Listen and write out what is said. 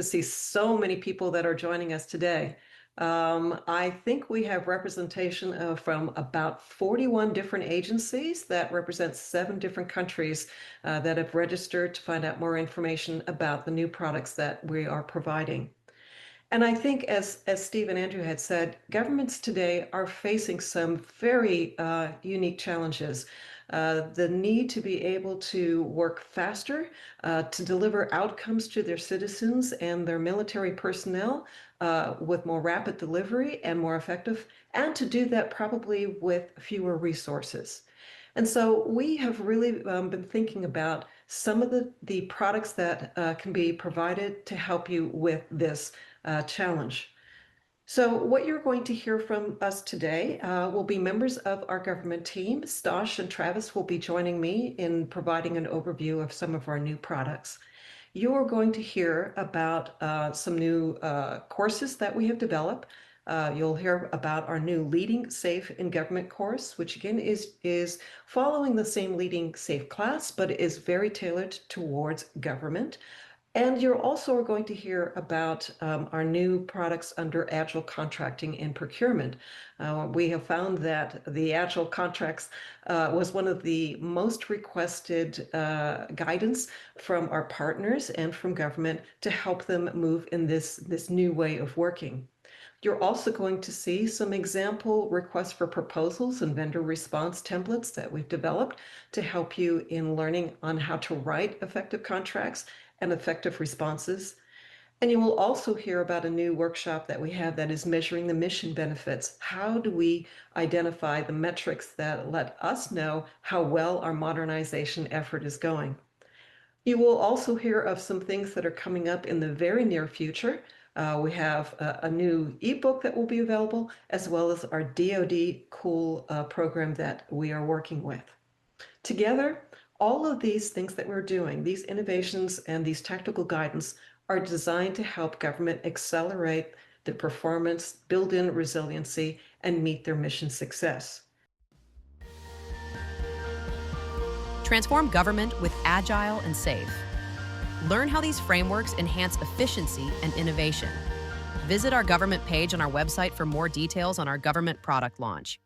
To see so many people that are joining us today. I think we have representation from about 41 different agencies that represent 7 different countries that have registered to find out more information about the new products that we are providing. And I think, as Steve and Andrew had said, governments today are facing some very unique challenges. The need to be able to work faster, to deliver outcomes to their citizens and their military personnel with more rapid delivery and more effective, and to do that probably with fewer resources. And so we have really been thinking about some of the products that can be provided to help you with this challenge. So what you're going to hear from us today will be members of our government team. Stosh and Travis will be joining me in providing an overview of some of our new products. You're going to hear about some new courses that we have developed. You'll hear about our new Leading Safe in Government course, which again is following the same Leading Safe class, but is very tailored towards government. And you're also going to hear about our new products under Agile contracting and procurement. We have found that the Agile contracts was one of the most requested guidance from our partners and from government to help them move in this new way of working. You're also going to see some example requests for proposals and vendor response templates that we've developed to help you in learning on how to write effective contracts and effective responses. And you will also hear about a new workshop that we have that is measuring the mission benefits. How do we identify the metrics that let us know how well our modernization effort is going? You will also hear of some things that are coming up in the very near future. We have a new ebook that will be available, as well as our DoD Cool program that we are working with. Together, all of these things that we're doing, these innovations and these tactical guidance, are designed to help government accelerate the performance, build in resiliency, and meet their mission success. Transform government with Agile and Safe. Learn how these frameworks enhance efficiency and innovation. Visit our government page on our website for more details on our government product launch.